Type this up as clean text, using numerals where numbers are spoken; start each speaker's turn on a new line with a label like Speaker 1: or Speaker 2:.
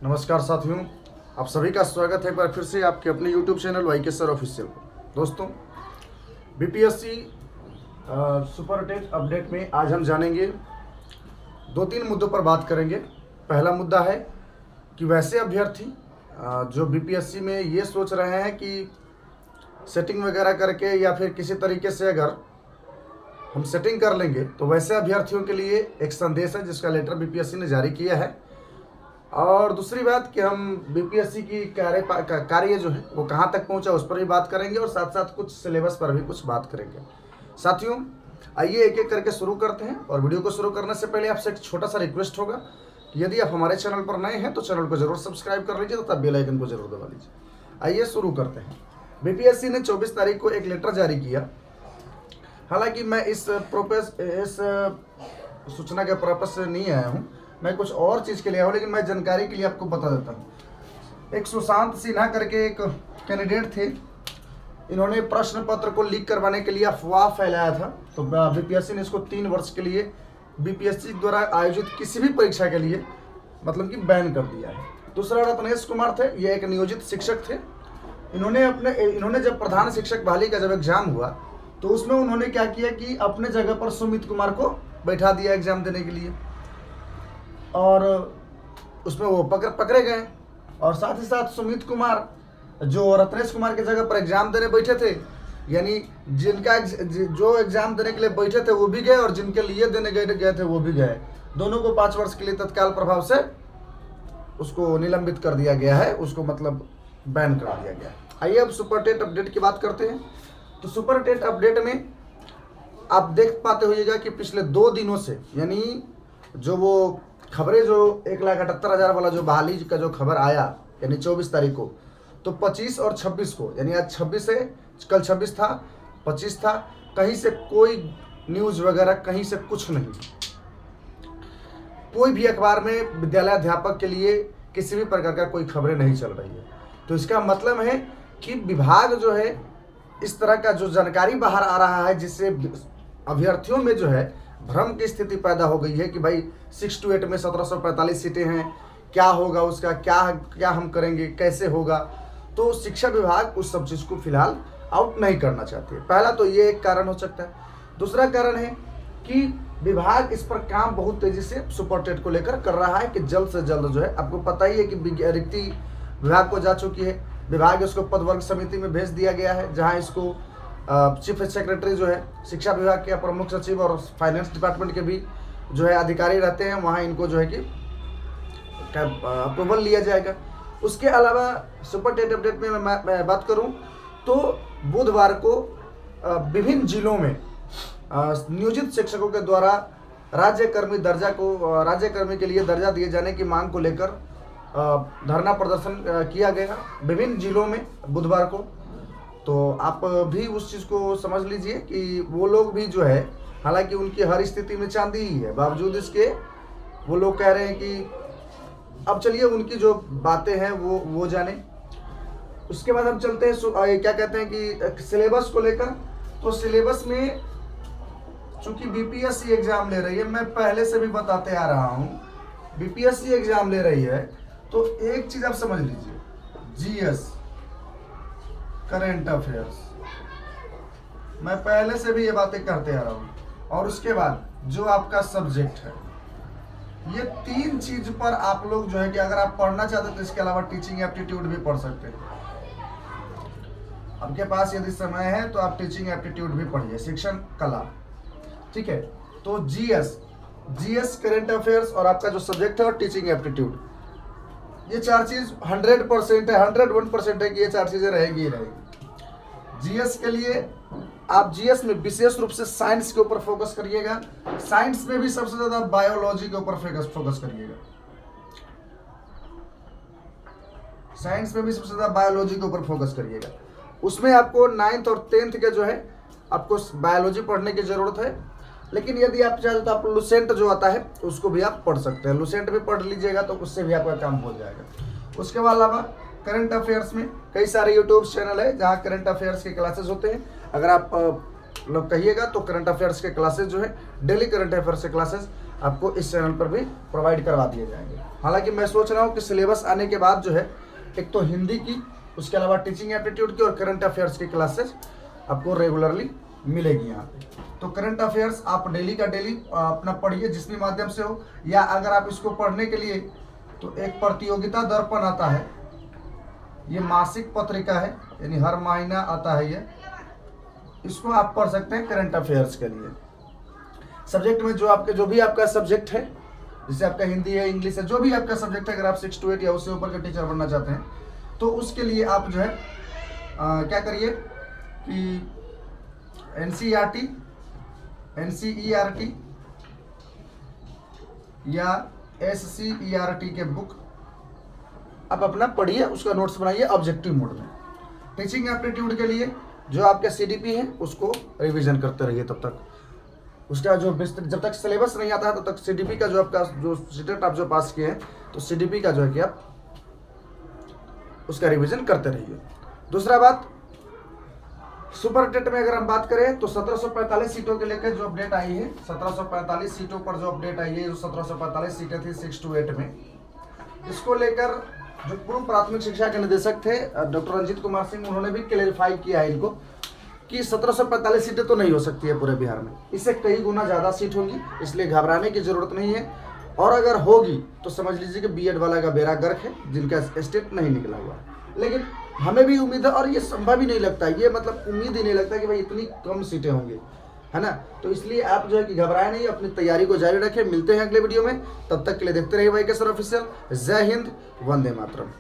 Speaker 1: नमस्कार साथियों, आप सभी का स्वागत है एक बार फिर से आपके अपने YouTube चैनल वाईके सर ऑफिशियल पर। दोस्तों, बीपीएससी सुपर टेट अपडेट में आज हम जानेंगे 2-3 मुद्दों पर बात करेंगे। पहला मुद्दा है कि वैसे अभ्यर्थी जो बीपीएससी में ये सोच रहे हैं कि सेटिंग वगैरह करके या फिर किसी तरीके से अगर हम सेटिंग कर लेंगे तो वैसे अभ्यर्थियों के लिए एक संदेश है जिसका लेटर बीपीएससी ने जारी किया है। और दूसरी बात कि हम बीपीएससी की कार्य जो है वो कहाँ तक पहुँचा उस पर भी बात करेंगे और साथ साथ कुछ सिलेबस पर भी कुछ बात करेंगे। साथियों, आइए एक एक करके शुरू करते हैं। और वीडियो को शुरू करने से पहले आपसे एक छोटा सा रिक्वेस्ट होगा कि यदि आप हमारे चैनल पर नए हैं तो चैनल को जरूर सब्सक्राइब कर लीजिए तथा बेल आइकन को जरूर दबा लीजिए। आइए शुरू करते हैं। बीपीएससी ने 24 तारीख को एक लेटर जारी किया। हालांकि मैं इस सूचना के पर्पस से नहीं आया हूँ, मैं कुछ और चीज़ के लिए आया हूँ, लेकिन मैं जानकारी के लिए आपको बता देता हूँ। एक सुशांत सिन्हा करके एक कैंडिडेट थे, इन्होंने प्रश्न पत्र को लीक करवाने के लिए अफवाह फैलाया था। तो बीपीएससी ने इसको 3 वर्ष के लिए बीपीएससी द्वारा आयोजित किसी भी परीक्षा के लिए मतलब कि बैन कर दिया है। दूसरा रत्नेश कुमार थे, ये एक नियोजित शिक्षक थे। इन्होंने जब प्रधान शिक्षक बहाली का जब एग्जाम हुआ तो उसमें उन्होंने क्या किया कि अपने जगह पर सुमित कुमार को बैठा दिया एग्जाम देने के लिए, और उसमें वो पकड़े गए। और साथ ही साथ सुमित कुमार जो रत्नेश कुमार की जगह पर एग्जाम देने बैठे थे, यानी जो एग्जाम देने के लिए बैठे थे वो भी गए और जिनके लिए देने गए थे वो भी गए। दोनों को 5 वर्ष के लिए तत्काल प्रभाव से उसको निलंबित कर दिया गया है, उसको मतलब बैन कर दिया गया है। आइए अब सुपर टेट अपडेट की बात करते हैं। तो सुपर टेट अपडेट में आप देख पाते होइएगा कि पिछले 2 दिनों से, यानी जो वो खबरें जो 1,78,000 वाला जो बहाली का जो खबर आया यानी 24 तारीख को, तो 25 और 26 को, यानी आज 26 है, कल 26 था, 25 था, कहीं से कोई न्यूज़ वगैरह कहीं से कुछ नहीं। कोई भी अखबार में विद्यालय अध्यापक के लिए किसी भी प्रकार का कोई खबरें नहीं चल रही है। तो इसका मतलब है कि विभाग जो है इस तरह का जो जानकारी बाहर आ रहा है जिससे अभ्यर्थियों में जो है भ्रम की स्थिति पैदा हो गई है कि भाई 6 to 8 में 1745 सीटें हैं, क्या होगा उसका, क्या हम करेंगे, कैसे होगा। तो शिक्षा विभाग उस सब चीज़ को फिलहाल आउट नहीं करना चाहती है। पहला तो ये एक कारण हो सकता है। दूसरा कारण है कि विभाग इस पर काम बहुत तेजी से सुपर टेट को लेकर कर रहा है कि जल्द से जल्द जो है, आपको पता ही है कि रिक्ति विभाग को जा चुकी है। विभाग इसको पद वर्ग समिति में भेज दिया गया है, जहाँ इसको चीफ सेक्रेटरी जो है शिक्षा विभाग के प्रमुख सचिव और फाइनेंस डिपार्टमेंट के भी जो है अधिकारी रहते हैं, वहाँ इनको जो है कि अप्रूवल लिया जाएगा। उसके अलावा सुपर टेट अपडेट में मैं बात करूं तो बुधवार को विभिन्न जिलों में नियोजित शिक्षकों के द्वारा राज्यकर्मी के लिए दर्जा दिए जाने की मांग को लेकर धरना प्रदर्शन किया गया विभिन्न जिलों में बुधवार को। तो आप भी उस चीज़ को समझ लीजिए कि वो लोग भी जो है, हालांकि उनकी हर स्थिति में चांदी ही है, बावजूद इसके वो लोग कह रहे हैं कि अब चलिए उनकी जो बातें हैं वो जाने। उसके बाद हम चलते हैं क्या कहते हैं कि सिलेबस को लेकर। तो सिलेबस में चूंकि बीपीएससी एग्जाम ले रही है, मैं पहले से भी बताते आ रहा हूँ, बीपीएससी एग्जाम ले रही है तो एक चीज़ आप समझ लीजिए, जीएस करेंट अफेयर्स, मैं पहले से भी ये बातें करते आ रहा हूँ। और उसके बाद जो आपका सब्जेक्ट है, ये 3 चीज पर आप लोग जो है कि अगर आप पढ़ना चाहते तो इसके अलावा टीचिंग एप्टीट्यूड भी पढ़ सकते हैं। आपके पास यदि समय है तो आप टीचिंग एप्टीट्यूड भी पढ़िए, शिक्षण कला, ठीक है। तो जीएस करेंट अफेयर्स और आपका जो सब्जेक्ट है और टीचिंग एप्टीट्यूड, ये 4 चीज 100% है, 101% है कि ये 4 चीजें रहेगी ही रहेगी। जीएस के लिए आप जीएस में विशेष रूप से साइंस के ऊपर फोकस करिएगा। साइंस में भी सबसे ज्यादा बायोलॉजी के ऊपर फोकस करिएगा। साइंस में भी सबसे ज्यादा बायोलॉजी के ऊपर फोकस करिएगा। उसमें आपको 9th और 10th के जो है आपको बायोलॉजी पढ़ने की जरूरत है, लेकिन यदि आप चाहते तो आप लुसेंट जो आता है उसको भी आप पढ़ सकते हैं। लुसेंट भी पढ़ लीजिएगा तो उससे भी आपका काम हो जाएगा। उसके अलावा करंट अफेयर्स में कई सारे यूट्यूब चैनल है जहाँ करंट अफेयर्स के क्लासेस होते हैं। अगर आप लोग कहिएगा तो करंट अफेयर्स के क्लासेस जो है, डेली करंट अफेयर्स के क्लासेस आपको इस चैनल पर भी प्रोवाइड करवा दिए जाएंगे। हालांकि मैं सोच रहा हूँ कि सिलेबस आने के बाद जो है एक तो हिंदी की, उसके अलावा टीचिंग एप्टीट्यूड की और करंट अफेयर्स की क्लासेस आपको रेगुलरली मिलेगी यहाँ पे। तो करंट अफेयर्स आप डेली का डेली अपना पढ़िए जिस भी माध्यम से हो, या अगर आप इसको पढ़ने के लिए तो एक प्रतियोगिता दर्पण आता है, ये मासिक पत्रिका है, यानी हर महीना आता है ये, इसको आप पढ़ सकते हैं करंट अफेयर्स के लिए। सब्जेक्ट में जो भी आपका सब्जेक्ट है, जैसे आपका हिंदी है, इंग्लिश है, जो भी आपका सब्जेक्ट है, अगर आप 6 to 8 या उससे ऊपर का टीचर बनना चाहते हैं तो उसके लिए आप जो है क्या करिए कि NCERT, NCERT या SCERT के बुक आप अपना पढ़िए, उसका नोट्स बनाइए ऑब्जेक्टिव मोड में। टीचिंग एप्टीट्यूड के लिए जो आपका CDP है उसको रिवीजन करते रहिए तब तक, उसका जो जब तक सिलेबस नहीं आता है तब तक CDP का जो आपका जो स्टेट आप जो पास किए हैं तो CDP का जो है कि आप उसका रिवीजन करते रहिए। दूसरा बात, सुपर टेट में अगर हम बात करें तो 1745 सीटों के लेकर जो अपडेट आई है, 1745 सीटों पर जो अपडेट आई है, जो 1745 सीटें थी 6 to 8 में, इसको लेकर जो पूर्व प्राथमिक शिक्षा के निदेशक थे डॉक्टर रंजीत कुमार सिंह, उन्होंने भी क्लेरिफाई किया है इनको कि 1745 सीटें तो नहीं हो सकती है पूरे बिहार में, इससे कई गुना ज़्यादा सीट होंगी, इसलिए घबराने की जरूरत नहीं है। और अगर होगी तो समझ लीजिए कि B.Ed वाला का बेड़ा गर्क है, जिनका स्टेट नहीं निकला हुआ। लेकिन हमें भी उम्मीद है, और ये संभव ही नहीं लगता, ये मतलब उम्मीद ही नहीं लगता कि भाई इतनी कम सीटें होंगी, है ना। तो इसलिए आप जो है कि घबराए नहीं, अपनी तैयारी को जारी रखें। मिलते हैं अगले वीडियो में, तब तक के लिए देखते रहिए YKSR ऑफिशियल। जय हिंद, वंदे मातरम।